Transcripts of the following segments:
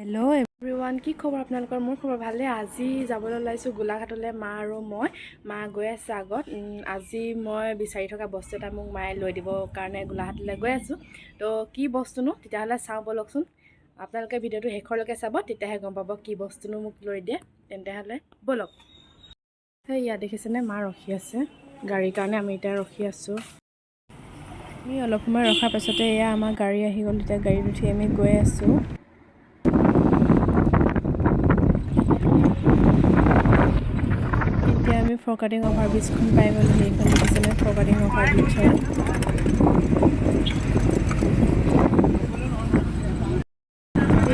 Hello' everyone, কি খবৰ আপোনালোকৰ? মোৰ খবৰ ভালে। আজি যাবলৈ ওলাইছোঁ গোলাঘাটলৈ, মা আৰু মই। মা গৈ আছে আগত। আজি মই বিচাৰি থকা বস্তু এটা মোক মায়ে লৈ দিবৰ কাৰণে গোলাঘাটলৈ গৈ আছোঁ। তো কি বস্তুনো, তেতিয়াহ'লে চাওঁ ব'লকচোন। আপোনালোকে ভিডিঅ'টো শেষৰলৈকে চাব, তেতিয়াহে গম পাব কি বস্তুনো মোক লৈ দিয়ে। তেন্তেহ'লে ব'লক। সেই ইয়াত দেখিছেনে, মা ৰখি আছে গাড়ীৰ কাৰণে। আমি এতিয়া ৰখি আছোঁ। আমি অলপ সময় ৰখাৰ পাছতে এয়া আমাৰ গাড়ী আহি গ'ল। এতিয়া গাড়ীত উঠি আমি গৈ আছোঁ। এতিয়া আমি ফৰকাটিং অভাৰব্ৰিজখন পাই গ'লোঁ। সেইখন দেখিছেনে, ফৰকাটিং অভাৰব্ৰিজ হয়।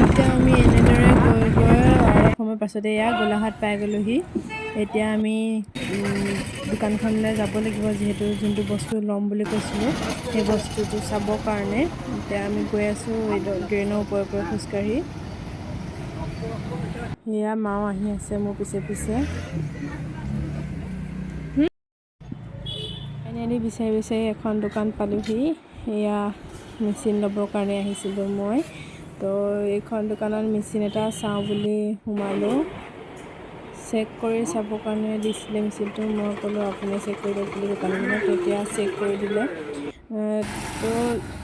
এতিয়া আমি এনেদৰে গৈ অলপ সময় পাছতে এয়া গোলাঘাট পাই গ'লোহি। এতিয়া আমি দোকানখনলৈ যাব লাগিব, যিহেতু যোনটো বস্তু ল'ম বুলি কৈছিলোঁ সেই বস্তুটো চাবৰ কাৰণে। এতিয়া আমি গৈ আছোঁ ড্ৰেইনৰ ওপৰে ওপৰে খোজকাঢ়ি। সেয়া মাও আহি আছে মোৰ পিছে পিছে। ফাইনেলি বিচাৰি বিচাৰি এখন দোকান পালোঁহি। এয়া মেচিন ল'বৰ কাৰণে আহিছিলোঁ মই। তো এইখন দোকানত মেচিন এটা চাওঁ বুলি সোমালোঁ। চেক কৰি চাবৰ কাৰণে দিছিলে মেচিনটো। মই ক'লোঁ আপুনি চেক কৰি দিয়ক বুলি দোকানীজনক। তেতিয়া চেক কৰি দিলে। তো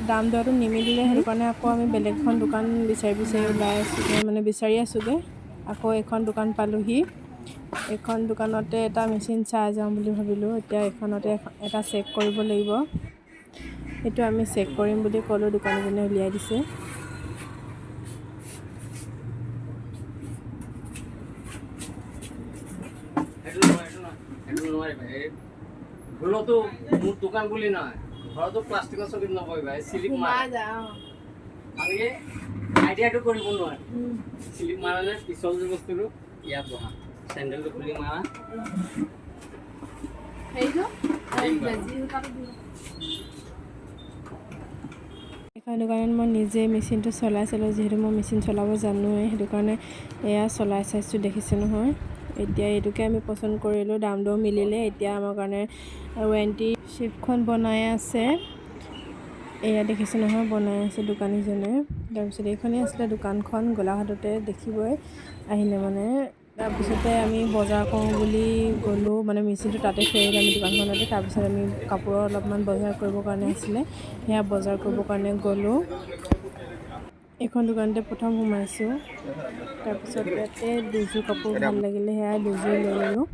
দাম দৰটো নিমিলিলে, সেইটো কাৰণে আকৌ আমি বেলেগ এখন দোকান বিচাৰি আছোঁগৈ। আকৌ এখন দোকান পালোঁহি। এইখন দোকানতে এটা মেচিন চাই যাওঁ বুলি ভাবিলোঁ। এতিয়া এইখনতে এটা চেক কৰিব লাগিব। সেইটো আমি চেক কৰিম বুলি ক'লোঁ, দোকানীজনে উলিয়াই দিছে। ভুলতো মোৰ দোকান বুলি নহয়, ঘৰতো প্লাষ্টিকৰ চকীত নবহিবা, স্লিপ মাৰে। আমি আইডিয়াটো কৰিব নোৱাৰে। স্লিপ মাৰিলে পিছল যে বস্তুটো ইয়াত বহা, চেণ্ডেলটো খুলি মাৰা। এইখন দোকানত মই নিজে মেচিনটো চলাইছিলোঁ, যিহেতু মই মেচিন চলাব জানোৱেই। সেইটো কাৰণে এয়া চলাই চাইছোঁ, দেখিছে নহয়। এতিয়া এইটোকে আমি পচন্দ কৰিলোঁ, দাম দৰ মিলিলে। এতিয়া আমাৰ কাৰণে ৱাৰেণ্টি শ্বিটখন বনাই আছে। এয়া দেখিছে নহয়, বনাই আছে দোকানীজনে। তাৰপিছত এইখনেই আছিলে দোকানখন, গোলাঘাটতে দেখিবই আহিলে মানে। তাৰপিছতে আমি বজাৰ কৰোঁ বুলি গ'লোঁ, মানে মেচিনটো তাতে থৈ আহিলোঁ আমি দোকানখনতে। তাৰপিছত আমি কাপোৰৰ অলপমান বজাৰ কৰিবৰ কাৰণে আছিলে, সেয়া বজাৰ কৰিবৰ কাৰণে গ'লোঁ। এইখন দোকানতে প্ৰথম সোমাইছোঁ। তাৰপিছত ইয়াতে দুযোৰ কাপোৰ ভাল লাগিলে, সেয়া দুযোৰ লৈ ল'লোঁ।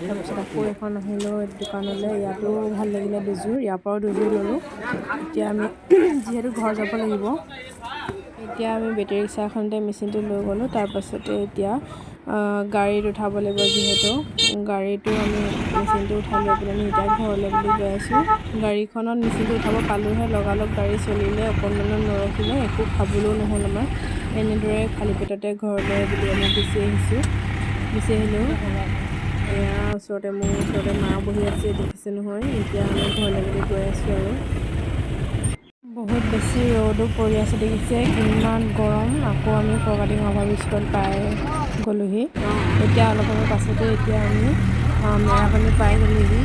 তাৰপিছত আকৌ এখন আহিলোঁ দোকানলৈ, ইয়াতো ভাল লাগিলে দুযোৰ, ইয়াৰ পৰাও দুযোৰ ল'লোঁ। এতিয়া আমি যিহেতু ঘৰ যাব লাগিব, এতিয়া আমি বেটেৰী ৰিক্সা এখনতে মেচিনটো লৈ গ'লোঁ। তাৰপাছতে এতিয়া গাড়ীত উঠাব লাগিব, যিহেতু গাড়ীটো আমি মেচিনটো উঠাই লৈ পেলাই এতিয়া ঘৰলৈ বুলি গৈ আছোঁ। গাড়ীখনত মেচিনটো উঠাব পালোঁহে, লগালগ গাড়ী চলিলে, অকণমানো নৰখিলে, একো খাবলৈও নহ'ল আমাৰ। এনেদৰে খালী পেটতে ঘৰলৈ বুলি আমি গুচি আহিলোঁ। এয়া মোৰ ওচৰতে মা বহি আছে, দেখিছে নহয়। এতিয়া আমি ঘৰলৈ বুলি গৈ আছোঁ আৰু। বহুত বেছি ৰ'দো পৰি আছে, দেখিছে কিমান গৰম। আকৌ আমি ফৰকাটিং অভাৰব্ৰিজখন পাই গ'লোহি। এতিয়া অলপ সময় পাছতে এতিয়া আমি মেৰাপানী পাই গ'লোহি।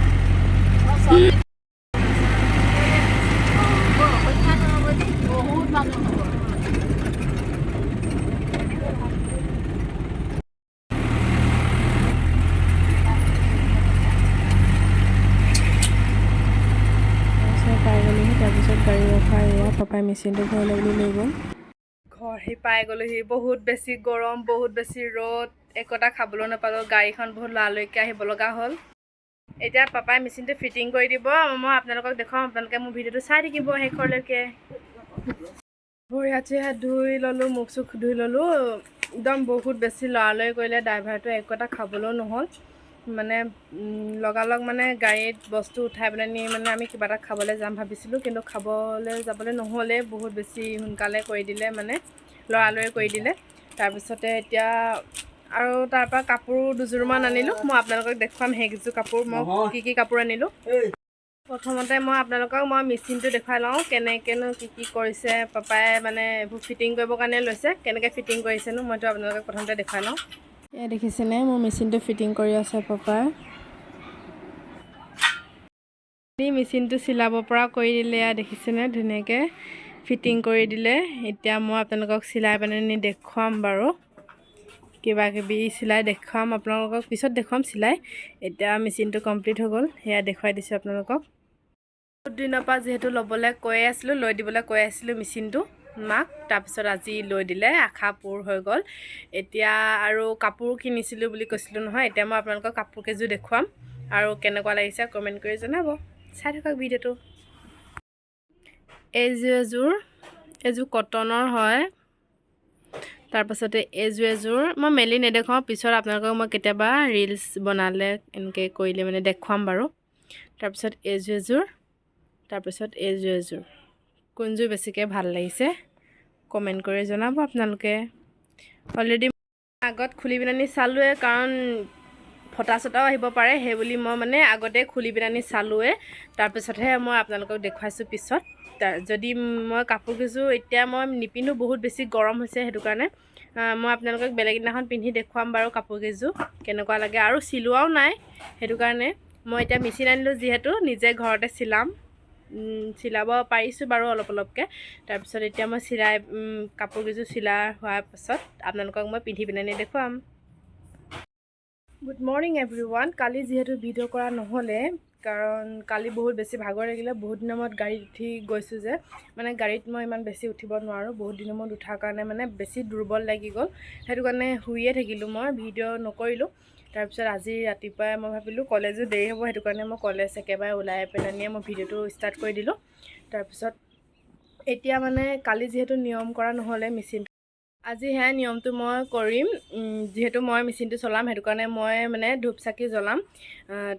তাৰপিছত গাড়ী ৰখাই এয়া পাপাই মেচিনটো ঘৰলৈ বুলি লৈ গ'ল। ঘৰহি পাই গ'লোহি। বহুত বেছি গৰম, বহুত বেছি ৰ'দ, একোটা খাবলৈ নাপালোঁ। গাড়ীখন বহুত লৰালৰিকৈ আহিব লগা হ'ল। এতিয়া পাপাই মেচিনটো ফিটিং কৰি দিব, মই আপোনালোকক দেখুৱাম। আপোনালোকে মোৰ ভিডিঅ'টো চাই থাকিব শেষৰলৈকে। ভৰি হাত ধুই ল'লোঁ, মুখ চুখ ধুই ল'লোঁ। একদম বহুত বেছি লৰালৰি কৰিলে ড্ৰাইভাৰটোৱে, একোটা খাবলৈও নহ'ল। মানে লগালগ মানে গাড়ীত বস্তু উঠাই পেলাই নি মানে আমি কিবা এটা খাবলৈ যাম ভাবিছিলোঁ, কিন্তু খাবলৈ যাবলৈ নহ'লে, বহুত বেছি সোনকালে কৰি দিলে, মানে লৰালৰি কৰি দিলে। তাৰপিছতে এতিয়া আৰু তাৰপৰা কাপোৰ দুযোৰমান আনিলোঁ। মই আপোনালোকক দেখুৱাম সেইকেইযোৰ কাপোৰ মই কি কাপোৰ আনিলোঁ। প্ৰথমতে মই আপোনালোকক মেচিনটো দেখুৱাই লওঁ, কেনেকৈনো কি কৰিছে পাপাই। মানে এইবোৰ ফিটিং কৰিবৰ কাৰণে লৈছে, কেনেকৈ ফিটিং কৰিছেনো মইতো আপোনালোকক প্ৰথমতে দেখুৱাই লওঁ। এয়া দেখিছেনে, মোৰ মেচিনটো ফিটিং কৰি আছে পাপাই। মেচিনটো চিলাব পৰা কৰি দিলে, দেখিছেনে ধুনীয়াকৈ। ফিটিং কৰি দিলে। এতিয়া মই আপোনালোকক চিলাই পেলাই দেখুৱাম বাৰু, কিবা কিবি চিলাই দেখুৱাম আপোনালোকক, পিছত দেখুৱাম চিলাই। এতিয়া মেচিনটো কমপ্লিট হৈ গ'ল, সেয়া দেখুৱাই দিছোঁ আপোনালোকক। বহুত দিনৰ পৰা যিহেতু ল'বলৈ কৈ আছিলোঁ, লৈ দিবলৈ কৈ আছিলোঁ মেচিনটো মাক, তাৰপিছত আজি লৈ দিলে, আশা পূৰ হৈ গ'ল। এতিয়া আৰু কাপোৰ কিনিছিলোঁ বুলি কৈছিলোঁ নহয়, এতিয়া মই আপোনালোকক কাপোৰ কেইযোৰ দেখুৱাম আৰু কেনেকুৱা লাগিছে কমেণ্ট কৰি জনাব। চাই থাকক ভিডিঅ'টো। এইযোৰ কটনৰ হয়। তাৰপাছতে এইযোৰ মই মেলি নেদেখুৱাওঁ, পিছত আপোনালোকক মই কেতিয়াবা ৰিলচ বনালে এনেকৈ কৰিলে মানে দেখুৱাম বাৰু। তাৰপিছত এইযোৰ, তাৰপিছত এইযোৰ কোনযোৰ বেছিকৈ ভাল লাগিছে কমেণ্ট কৰি জনাব আপোনালোকে। অলৰেডি আগত খুলি পেলানি চালোৱে, কাৰণ ফটা চটাও আহিব পাৰে, সেই বুলি মই মানে আগতে খুলি পেলানি চালোৱে, তাৰপিছতহে মই আপোনালোকক দেখুৱাইছোঁ পিছত। যদি মই কাপোৰ কেইযোৰ এতিয়া মই নিপিন্ধো, বহুত বেছি গৰম হৈছে, সেইটো কাৰণে মই আপোনালোকক বেলেগ দিনাখন পিন্ধি দেখুৱাম বাৰু কাপোৰ কেইযোৰ কেনেকুৱা লাগে। আৰু চিলোৱাও নাই, সেইটো কাৰণে মই এতিয়া মেচিন আনিলোঁ যিহেতু নিজে ঘৰতে চিলাব পাৰিছোঁ বাৰু অলপ অলপকৈ। তাৰপিছত এতিয়া মই কাপোৰ কেইযোৰ চিলাই হোৱাৰ পাছত আপোনালোকক মই পিন্ধি পেলাই দেখুৱাম। Good morning everyone. কালি যিহেতু ভিডিঅ' কৰা নহ'লে, কাৰণ কালি বহুত বেছি ভাগৰ লাগিলে, বহুত দিনৰ মূৰত গাড়ীত উঠি গৈছোঁ যে, মানে গাড়ীত মই ইমান বেছি উঠিব নোৱাৰোঁ, বহুত দিনৰ মূৰত উঠাৰ কাৰণে মানে বেছি দুৰ্বল লাগি গ'ল, সেইটো কাৰণে শুইয়ে থাকিলোঁ, মই ভিডিঅ' নকৰিলোঁ। তাৰপিছত আজি ৰাতিপুৱাই মই ভাবিলোঁ কলেজো দেৰি হ'ব, সেইটো কাৰণে মই কলেজ একেবাৰে ওলাই পেলানিয়ে মই ভিডিঅ'টো ষ্টাৰ্ট কৰি দিলোঁ। তাৰপিছত এতিয়া মানে কালি যিহেতু নিয়ম কৰা নহ'লে মেচিন, আজি সেয়া নিয়মটো মই কৰিম, যিহেতু মই মেচিনটো চলাম, সেইটো কাৰণে মই মানে ধূপ চাকি জ্বলাম।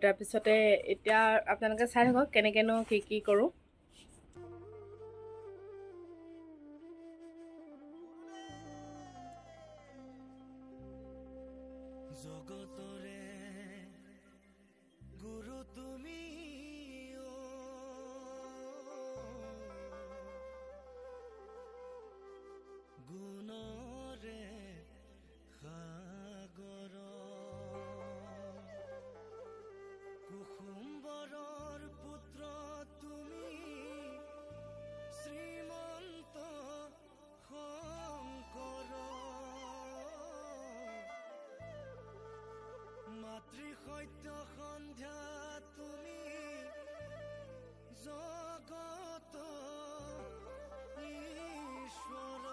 তাৰপিছতে এতিয়া আপোনালোকে চাই থাকক কেনেকৈনো কি কৰোঁ। জগতৰে গুৰু তুমি, গুণৰে সাগৰ, কুসুম্বৰৰ পুত্ৰ তুমি, শ্ৰীমন্ত শংকৰ, মাতৃ সত্য সন্ধ্যা তুমি, জগত ঈশ্বৰ।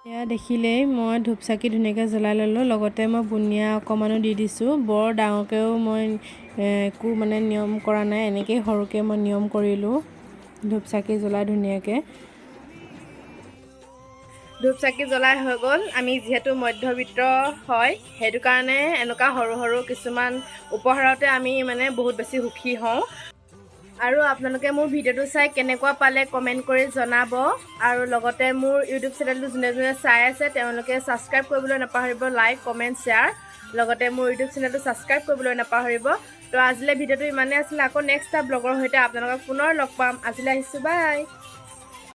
এয়া দেখিলেই মই ধূপ চাকি ধুনীয়াকৈ জ্বলাই ল'লোঁ, লগতে মই বুনিয়া অকণমানো দি দিছোঁ। বৰ ডাঙৰকৈও মই একো মানে নিয়ম কৰা নাই, এনেকৈ সৰুকৈ মই নিয়ম কৰিলোঁ ধূপ চাকি জ্বলাই ধুনীয়াকৈ। ধূপ চাকি জ্বলাই হৈ গ'ল। আমি যিহেতু মধ্যবিত্ত হয়, সেইটো কাৰণে এনেকুৱা সৰু সৰু কিছুমান উপহাৰতে আমি মানে বহুত বেছি সুখী হওঁ। আৰু আপোনালোকে মোৰ ভিডিঅ'টো চাই কেনেকুৱা পালে কমেণ্ট কৰি জনাব। আৰু লগতে মোৰ ইউটিউব চেনেলটো যোনে যোনে চাই আছে তেওঁলোকে ছাবস্ক্ৰাইব কৰিবলৈ নাপাহৰিব, লাইক কমেণ্ট শ্বেয়াৰ, লগতে মোৰ ইউটিউব চেনেলটো ছাবস্ক্ৰাইব কৰিবলৈ নাপাহৰিব। তো আজিলৈ ভিডিঅ'টো ইমানেই আছিলে, আকৌ নেক্সট এটা ব্লগৰ সৈতে আপোনালোকক পুনৰ লগ পাম। আজিলৈ আহিছোঁ, বাই।